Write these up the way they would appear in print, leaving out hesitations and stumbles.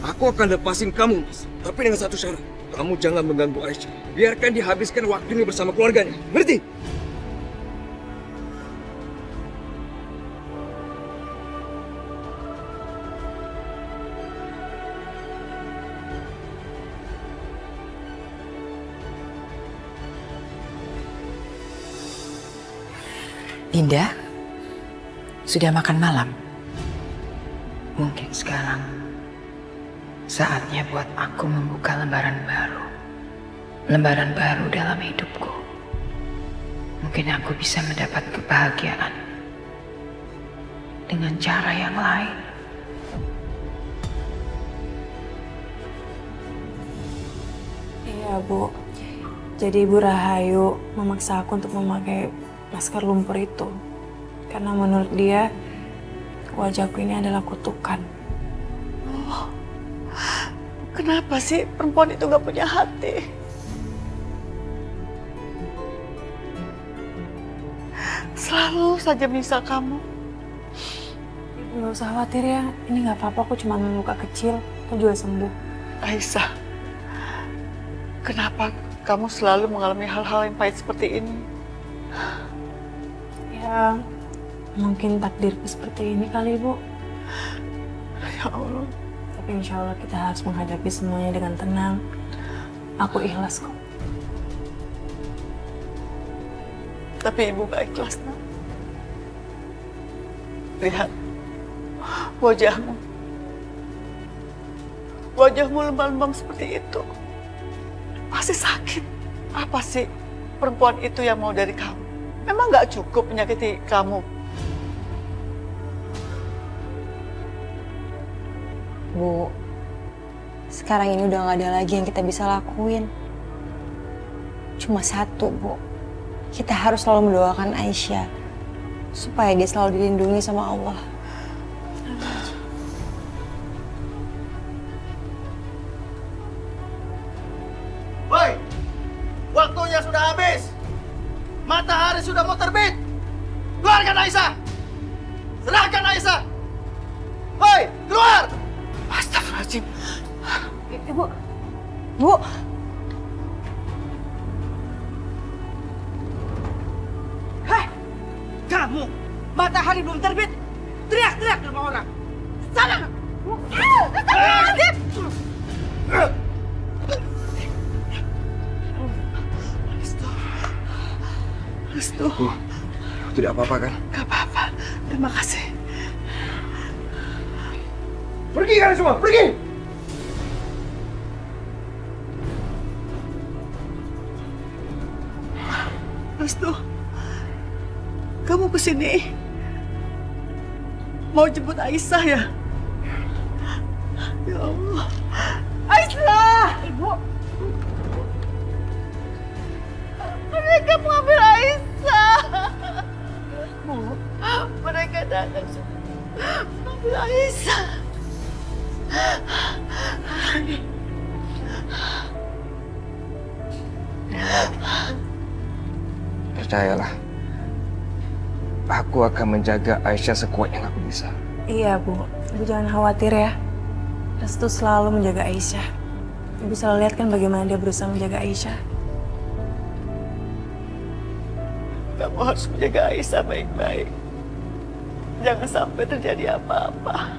Aku akan lepasin kamu, Mas. Tapi dengan satu syarat. Kamu jangan mengganggu Aisyah. Biarkan dia habiskan waktunya bersama keluarganya. Ngerti? Dinda, sudah makan malam? Mungkin sekarang saatnya buat aku membuka lembaran baru. Lembaran baru dalam hidupku. Mungkin aku bisa mendapat kebahagiaan dengan cara yang lain. Iya, Bu. Jadi Ibu Rahayu memaksa aku untuk memakai masker lumpur itu. Karena menurut dia, wajahku ini adalah kutukan. Oh, kenapa sih perempuan itu gak punya hati? Selalu saja menyiksa kamu. Ibu gak usah khawatir ya, ini gak apa-apa, aku cuma luka kecil, aku juga sembuh. Aisyah, kenapa kamu selalu mengalami hal-hal yang pahit seperti ini? Ya, mungkin takdirku seperti ini kali, Bu. Ya Allah. Tapi insya Allah kita harus menghadapi semuanya dengan tenang. Aku ikhlas kok. Tapi Ibu gak ikhlas, Nak. Lihat wajahmu. Wajahmu lembam-lembam seperti itu. Pasti sakit. Apa sih perempuan itu yang mau dari kamu? Memang gak cukup menyakiti kamu? Bu, sekarang ini udah gak ada lagi yang kita bisa lakuin. Cuma satu, Bu. Kita harus selalu mendoakan Aisyah supaya dia selalu dilindungi sama Allah. Woi, waktunya sudah habis. Matahari sudah mau terbit. Keluarkan Aisyah. Serahkan Aisyah. Woi, keluar. Astagfirullahaladzim. Ibu, Bu. Hei, kamu. Matahari belum terbit. Teriak-teriak ke rumah orang. Sana. Astagfirullahaladzim. Restu. Tidak apa-apa kan? Gak apa-apa. Terima kasih. Pergi kalian semua, pergi! Restu, kamu kesini mau jemput Aisyah ya? Ya Allah. Aisyah! Ibu. Mereka mengambil Aisyah. Bu, mereka datang mengambil Aisyah. Percayalah, aku akan menjaga Aisyah sekuat yang aku bisa. Iya, Bu. Ibu jangan khawatir ya. Restu selalu menjaga Aisyah. Ibu selalu lihat kan bagaimana dia berusaha menjaga Aisyah. Kamu harus menjaga Aisyah baik-baik. Jangan sampai terjadi apa-apa.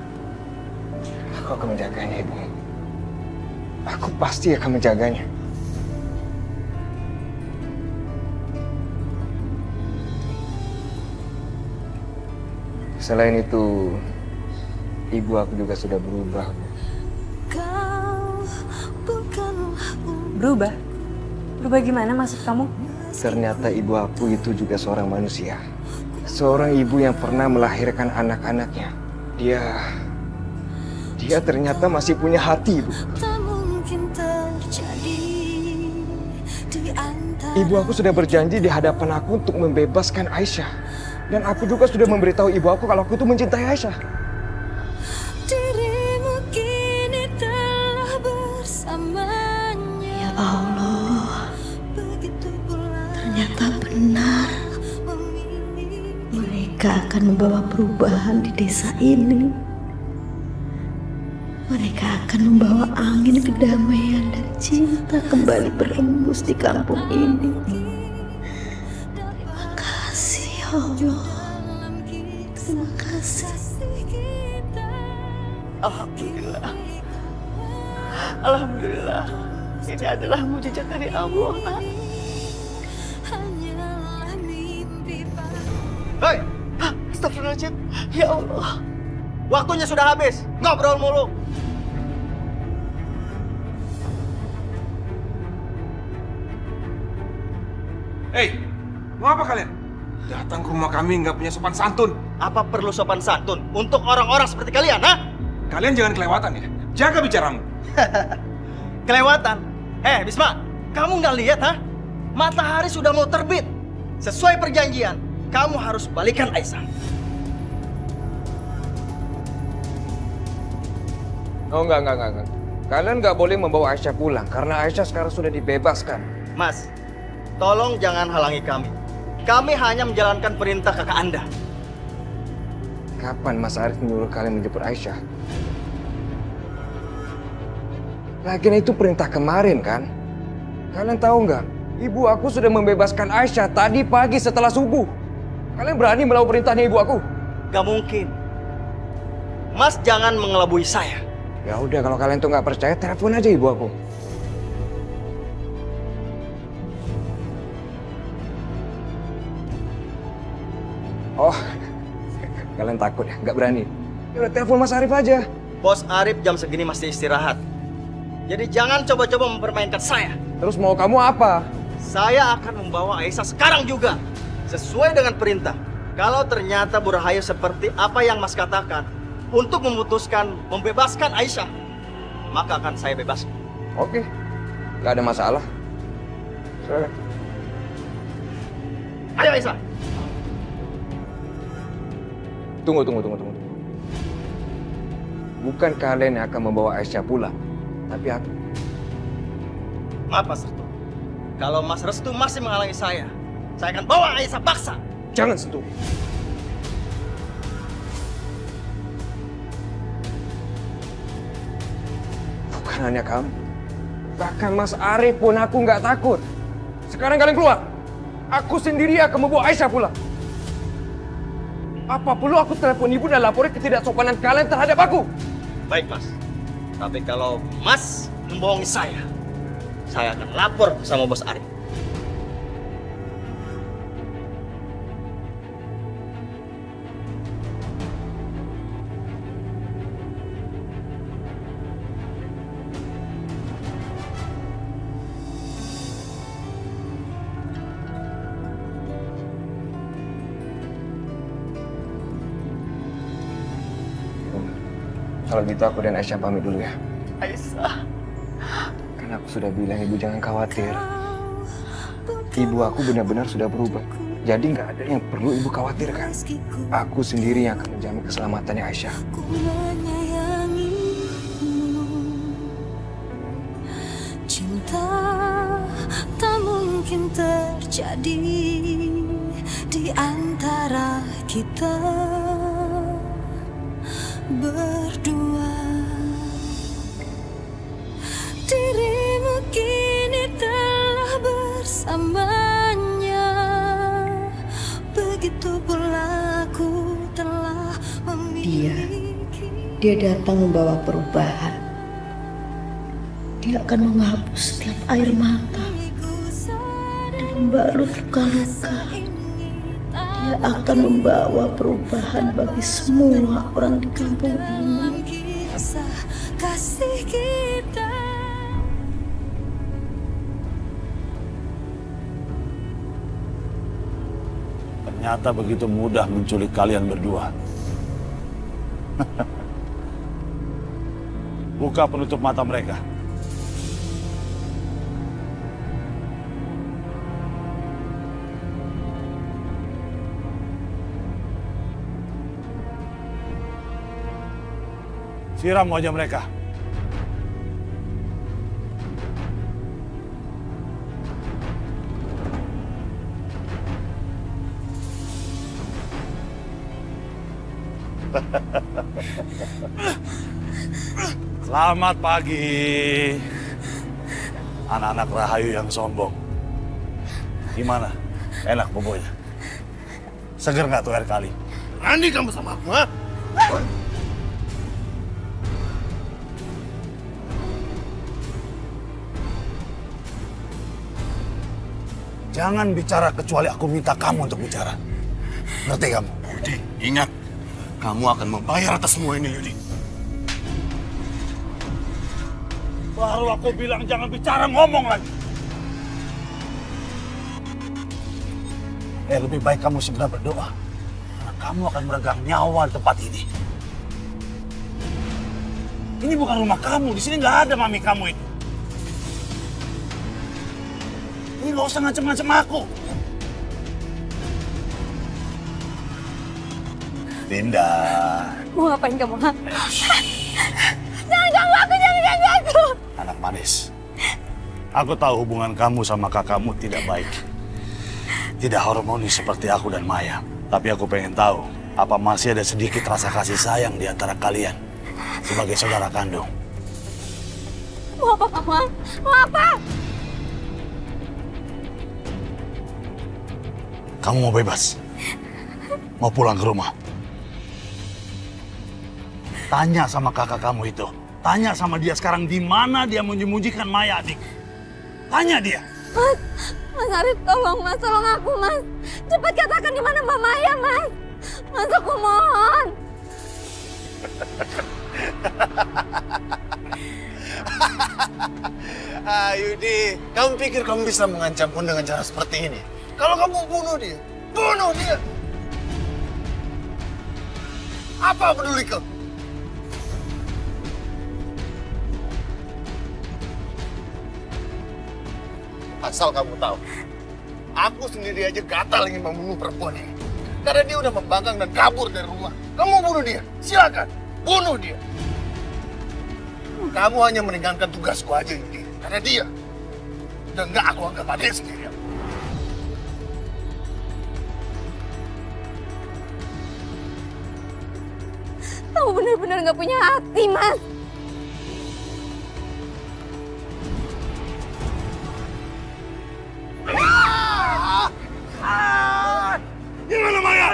Aku akan menjaganya, Ibu. Aku pasti akan menjaganya. Selain itu, ibu aku juga sudah berubah. Berubah? Berubah gimana maksud kamu? Ternyata ibu aku itu juga seorang manusia. Seorang ibu yang pernah melahirkan anak-anaknya. Dia ternyata masih punya hati, Ibu. Ibu aku sudah berjanji di hadapan aku untuk membebaskan Aisyah. Dan aku juga sudah memberitahu ibu aku kalau aku itu mencintai Aisyah. Ya Allah, ternyata benar. Mereka akan membawa perubahan di desa ini. mereka akan membawa angin kedamaian dan cinta kembali berembus di kampung ini. Terima kasih ya Allah. Terima kasih. Alhamdulillah. Alhamdulillah. Ini adalah mujizat dari Allah, Nak. Hei! Astagfirullahaladzim. Ya Allah. Waktunya sudah habis. Ngobrol mulu. Hei, mau apa kalian? Datang ke rumah kami nggak punya sopan santun. Apa perlu sopan santun untuk orang-orang seperti kalian, ha? Kalian jangan kelewatan ya. Jaga bicaramu. Kelewatan? Bisma, kamu nggak lihat, ha? Matahari sudah mau terbit. Sesuai perjanjian, kamu harus balikan Aisyah. Oh, enggak. Kalian nggak boleh membawa Aisyah pulang karena Aisyah sekarang sudah dibebaskan. Mas, tolong jangan halangi kami. Kami hanya menjalankan perintah kakak Anda. Kapan Mas Arif menyuruh kalian menjemput Aisyah? Lagian itu perintah kemarin kan? Kalian tahu nggak? Ibu aku sudah membebaskan Aisyah tadi pagi setelah subuh. Kalian berani melawan perintahnya ibu aku? Gak mungkin. Mas jangan mengelabui saya. Ya udah, kalau kalian tuh nggak percaya, telepon aja ibu aku. Oh, kalian takut ya? Nggak berani? Ya udah, telepon Mas Arif aja. Bos Arif jam segini masih istirahat. Jadi jangan coba-coba mempermainkan saya. Terus mau kamu apa? Saya akan membawa Aisyah sekarang juga. Sesuai dengan perintah. Kalau ternyata Bu Rahayu seperti apa yang Mas katakan, untuk memutuskan membebaskan Aisyah, maka akan saya bebaskan. Oke, nggak ada masalah. Silakan. Ayo Aisyah. Tunggu. Bukan kalian yang akan membawa Aisyah pulang, tapi aku. Maaf Mas Restu. Kalau Mas Restu masih menghalangi saya akan bawa Aisyah paksa. Jangan sentuh. Bukan hanya kamu. Bahkan Mas Arif pun aku nggak takut. Sekarang kalian keluar. Aku sendiri akan membawa Aisyah pulang. Apa perlu aku telepon ibu dan laporin ketidaksopanan kalian terhadap aku? Baik Mas. Tapi kalau Mas membohongi saya akan lapor sama Bos Arif. Kalau gitu aku dan Aisyah pamit dulu ya. Aisyah. Karena aku sudah bilang ibu jangan khawatir. Ibu aku benar-benar sudah berubah. Jadi nggak ada yang perlu ibu khawatirkan. Aku sendiri yang akan menjamin keselamatannya Aisyah. Cinta tak mungkin terjadi di antara kita berdua. Dirimu kini telah bersamanya, begitu pula aku telah memiliki. Dia datang membawa perubahan. Dia akan menghapus setiap air mata dan membalut luka-luka. Dia akan membawa perubahan bagi semua orang di kampung ini. Kasih kita. Ternyata begitu mudah menculik kalian berdua. Buka penutup mata mereka. Siram wajah mereka. Selamat pagi, anak-anak Rahayu yang sombong. Gimana? Enak bobonya? Seger nggak tuh air kali? Berani kamu sama aku, ha? Jangan bicara kecuali aku minta kamu untuk bicara. Ngerti kamu? Yudi, ingat. Kamu akan membayar atas semua ini, Yudi. Baru aku bilang jangan bicara, ngomong lagi. Lebih baik kamu segera berdoa. Karena kamu akan meregang nyawa di tempat ini. Ini bukan rumah kamu, di sini nggak ada mami kamu itu. Ini nggak usah ngancem-ngancem aku. Dinda. Mau ngapain kamu, ha? Jangan ganggu aku, jangan ganggu aku. Anak manis. Aku tahu hubungan kamu sama kakakmu tidak baik. Tidak harmonis seperti aku dan Maya. Tapi aku pengen tahu, apa masih ada sedikit rasa kasih sayang di antara kalian sebagai saudara kandung? Mau apa kamu? Mau apa? Kamu mau bebas? Mau pulang ke rumah? Tanya sama kakak kamu itu. Tanya sama dia sekarang di mana dia menyembunyikan Maya, adik. Tanya dia. Mas Arif, tolong Mas, tolong aku Mas. Cepat katakan di mana Mbak Maya, Mas. Mas, aku mohon. Yudi, kamu pikir kamu bisa mengancamku dengan cara seperti ini? Kalau kamu bunuh dia, bunuh dia. Apa peduli kau? Asal kamu tahu, aku sendiri aja gatal ingin membunuh perempuan ini. Karena dia udah membangkang dan kabur dari rumah. Kamu bunuh dia, silakan, bunuh dia. Kamu hanya meringankan tugasku aja, Yudi. Karena dia, dan enggak aku anggap adek sendirian. Kamu benar-benar nggak punya hati, Mas. Gimana Maya?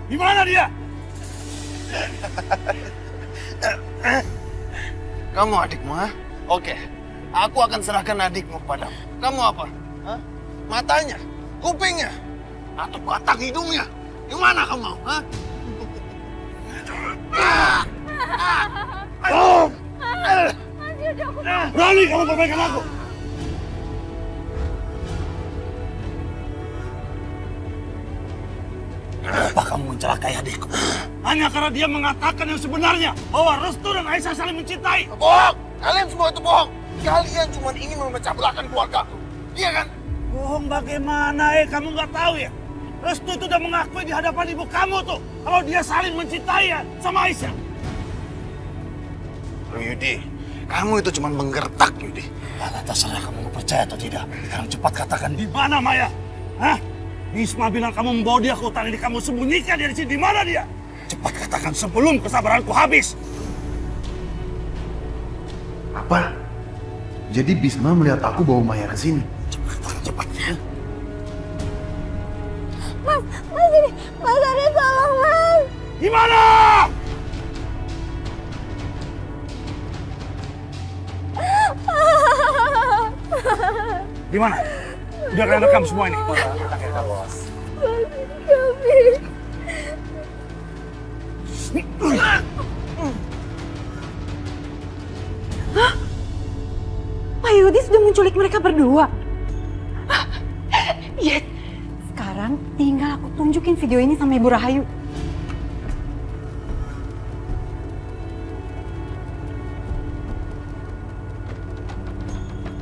Gimana dia? Kamu adikmu, ha? Oke, aku akan serahkan adikmu kepadamu. Kamu apa? Hah? Matanya? Kupingnya? Atau batang hidungnya? Yang mana kamu mau? Ha? Berani kamu perbaikan aku? Kenapa kamu mencelakai adikku? Hanya karena dia mengatakan yang sebenarnya bahwa Restu dan Aisyah saling mencintai. Bohong! Kalian semua itu bohong! Kalian cuma ingin memecah belahkan keluargaku. Iya kan? Bohong bagaimana, Kamu nggak tahu ya? Restu itu udah mengakui di hadapan ibu kamu tuh kalau dia saling mencintai ya sama Aisyah. Yudi, kamu itu cuma menggertak, Yudi. Terserah kamu mau percaya atau tidak. Sekarang cepat katakan di mana Maya? Hah? Bisma bilang kamu membawa dia ke hutan ini, kamu sembunyikan dia di sini. Di mana dia? Cepat katakan sebelum kesabaranku habis. Apa? Jadi Bisma melihat aku bawa Maya ke sini? Cepat. Mas ini, Mas Arif, tolong Mas. Gimana? Gimana? Udah kalian rekam semua ini? Hah? Pak Yudi sudah menculik mereka berdua? Yes. Sekarang tinggal aku tunjukin video ini sama Ibu Rahayu.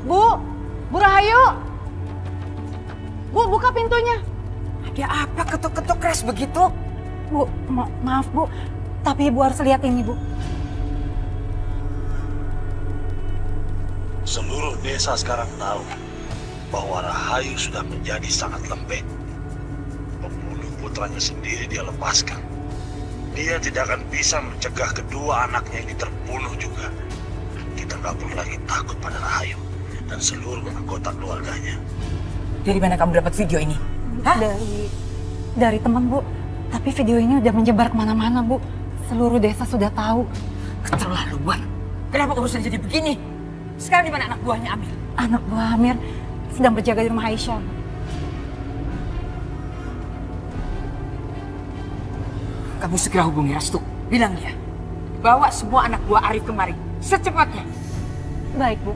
Bu Rahayu! Bu, buka pintunya. Ada apa ketuk-ketuk keras begitu? Bu, maaf Bu, tapi Ibu harus lihat ini Bu. Seluruh desa sekarang tahu bahwa Rahayu sudah menjadi sangat lembek. Pembunuh putranya sendiri dia lepaskan. Dia tidak akan bisa mencegah kedua anaknya ini terbunuh juga. Kita nggak perlu lagi takut pada Rahayu dan seluruh anggota keluarganya. Dari mana kamu dapat video ini? Hah? Dari teman, Bu. Tapi video ini udah menyebar kemana-mana, Bu. Seluruh desa sudah tahu. Keterlaluan. Kenapa urusan jadi begini? Sekarang di mana anak buahnya Amir? Anak buah Amir sedang berjaga di rumah Aisyah. Kamu segera hubungi Restu. Bilang dia. Bawa semua anak buah Arif kemari. Secepatnya. Baik, Bu.